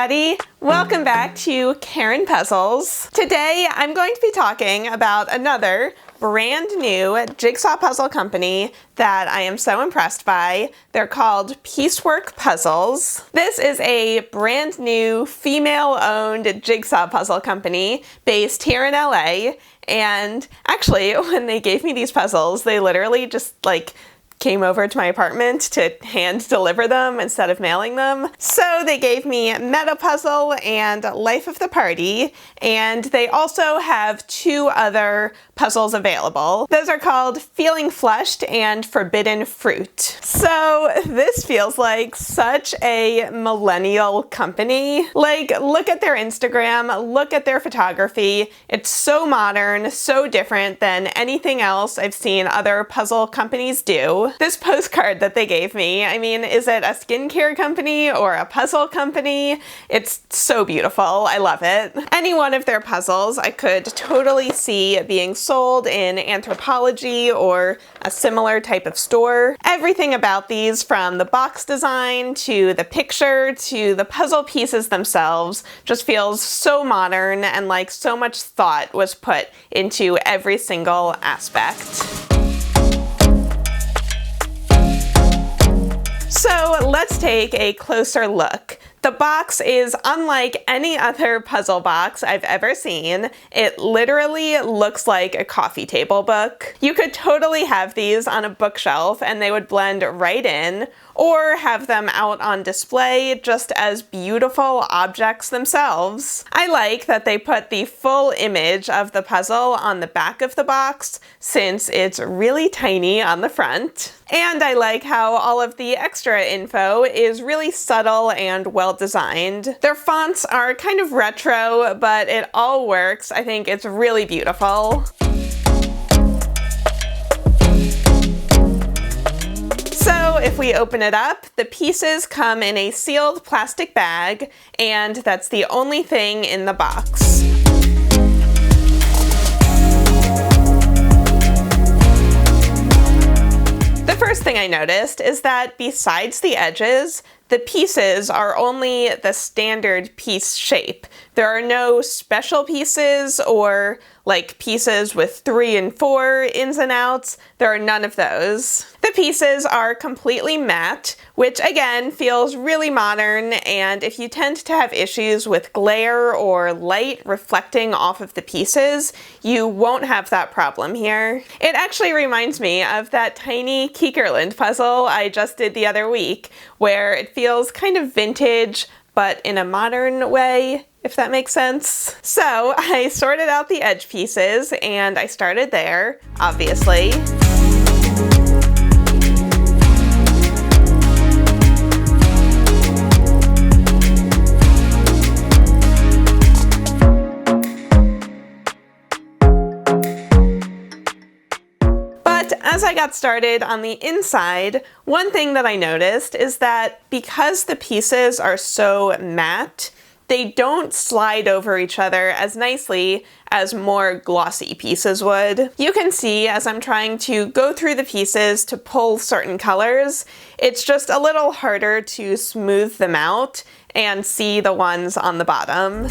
everybody! Welcome back to Karen Puzzles. Today I'm going to be talking about another brand new jigsaw puzzle company that I am so impressed by. They're called Piecework Puzzles. This is a brand new female-owned jigsaw puzzle company based here in LA. And actually, when they gave me these puzzles, they literally just came over to my apartment to hand deliver them instead of mailing them. So they gave me Meta Puzzle and Life of the Party, and they also have two other puzzles available. Those are called Feeling Flushed and Forbidden Fruit. So this feels like such a millennial company. Look at their Instagram, look at their photography. It's so modern, so different than anything else I've seen other puzzle companies do. This postcard that they gave me, I mean, is it a skincare company or a puzzle company? It's so beautiful. I love it. Any one of their puzzles I could totally see being sold in Anthropology or a similar type of store. Everything about these, from the box design to the picture to the puzzle pieces themselves, just feels so modern and like so much thought was put into every single aspect. So let's take a closer look. The box is unlike any other puzzle box I've ever seen. It literally looks like a coffee table book. You could totally have these on a bookshelf and they would blend right in, or have them out on display just as beautiful objects themselves. I like that they put the full image of the puzzle on the back of the box, since it's really tiny on the front. And I like how all of the extra info is really subtle and well designed. Their fonts are kind of retro, but it all works. I think it's really beautiful. So if we open it up, the pieces come in a sealed plastic bag, and that's the only thing in the box. The first thing I noticed is that besides the edges, the pieces are only the standard piece shape. There are no special pieces or pieces with 3 and 4 ins and outs. There are none of those. The pieces are completely matte, which again feels really modern, and if you tend to have issues with glare or light reflecting off of the pieces, you won't have that problem here. It actually reminds me of that tiny Kiekerland puzzle I just did the other week, where it feels kind of vintage, but in a modern way, if that makes sense. So I sorted out the edge pieces, and I started there, obviously. As I got started on the inside, one thing that I noticed is that because the pieces are so matte, they don't slide over each other as nicely as more glossy pieces would. You can see as I'm trying to go through the pieces to pull certain colors, it's just a little harder to smooth them out and see the ones on the bottom.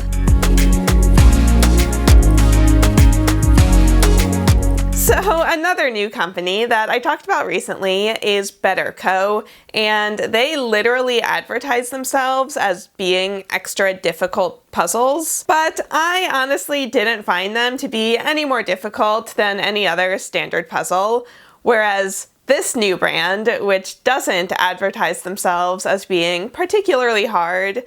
So another new company that I talked about recently is Better Co, and they literally advertise themselves as being extra difficult puzzles, but I honestly didn't find them to be any more difficult than any other standard puzzle, whereas this new brand, which doesn't advertise themselves as being particularly hard,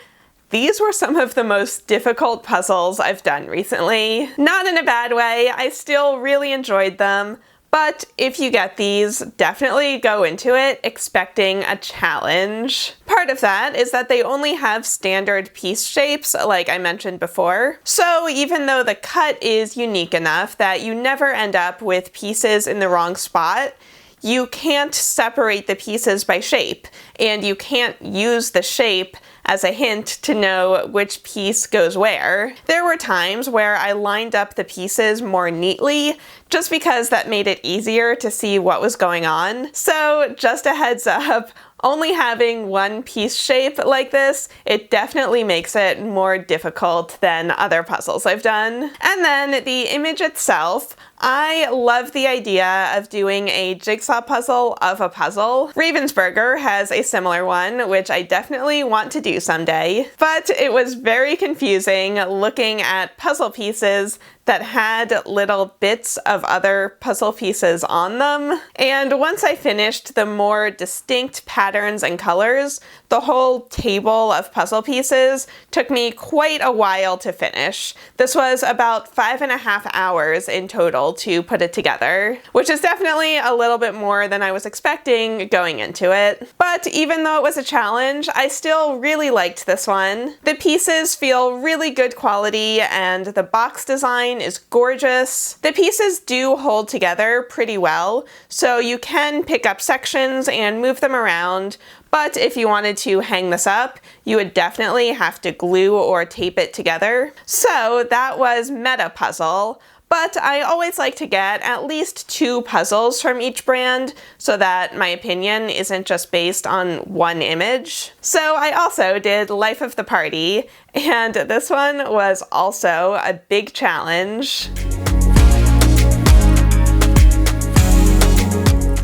these were some of the most difficult puzzles I've done recently. Not in a bad way, I still really enjoyed them, but if you get these, definitely go into it expecting a challenge. Part of that is that they only have standard piece shapes, like I mentioned before. So even though the cut is unique enough that you never end up with pieces in the wrong spot, you can't separate the pieces by shape, and you can't use the shape as a hint to know which piece goes where. There were times where I lined up the pieces more neatly just because that made it easier to see what was going on. So just a heads up, only having one piece shape like this, it definitely makes it more difficult than other puzzles I've done. And then the image itself, I love the idea of doing a jigsaw puzzle of a puzzle. Ravensburger has a similar one, which I definitely want to do someday, but it was very confusing looking at puzzle pieces that had little bits of other puzzle pieces on them. And once I finished the more distinct patterns and colors, the whole table of puzzle pieces took me quite a while to finish. This was about 5.5 hours in total to put it together, which is definitely a little bit more than I was expecting going into it. But even though it was a challenge, I still really liked this one. The pieces feel really good quality and the box design is gorgeous. The pieces do hold together pretty well, so you can pick up sections and move them around, but if you wanted to hang this up, you would definitely have to glue or tape it together. So that was Meta Puzzle. But I always like to get at least 2 puzzles from each brand so that my opinion isn't just based on one image. So I also did Life of the Party, and this one was also a big challenge.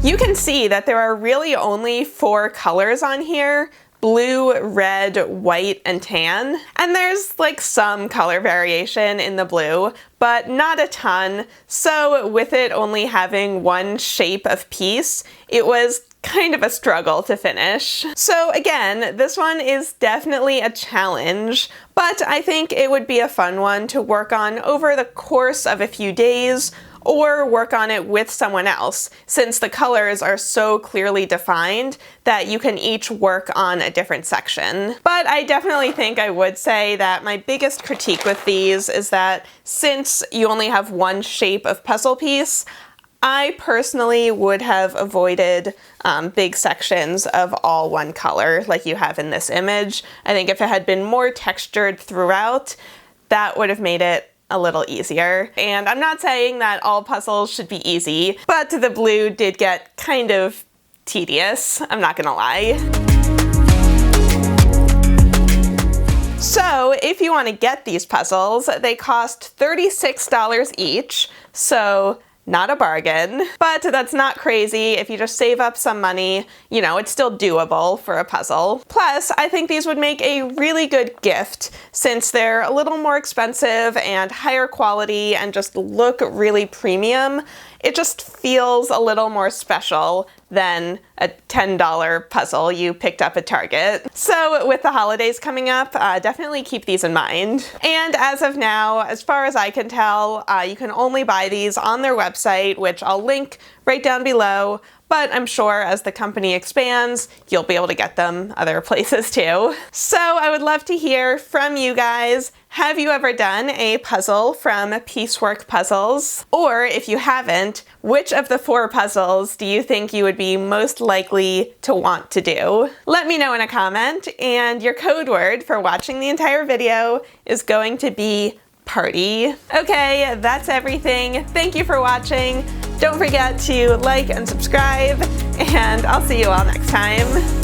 You can see that there are really only 4 colors on here: blue, red, white, and tan. And there's like some color variation in the blue, but not a ton. So with it only having one shape of piece, it was kind of a struggle to finish. So again, this one is definitely a challenge, but I think it would be a fun one to work on over the course of a few days, or work on it with someone else, since the colors are so clearly defined that you can each work on a different section. But I definitely think I would say that my biggest critique with these is that since you only have one shape of puzzle piece, I personally would have avoided big sections of all one color like you have in this image. I think if it had been more textured throughout, that would have made it a little easier. And I'm not saying that all puzzles should be easy, but the blue did get kind of tedious, I'm not gonna lie. So if you want to get these puzzles, they cost $36 each, so not a bargain, but that's not crazy. If you just save up some money, you know, it's still doable for a puzzle. Plus, I think these would make a really good gift since they're a little more expensive and higher quality and just look really premium. It just feels a little more special than a $10 puzzle you picked up at Target. So with the holidays coming up, definitely keep these in mind. And as of now, as far as I can tell, you can only buy these on their website, which I'll link right down below. But I'm sure as the company expands, you'll be able to get them other places too. So I would love to hear from you guys. Have you ever done a puzzle from Piecework Puzzles? Or if you haven't, which of the 4 puzzles do you think you would be most likely to want to do? Let me know in a comment, and your code word for watching the entire video is going to be party. Okay, that's everything. Thank you for watching. Don't forget to like and subscribe, and I'll see you all next time.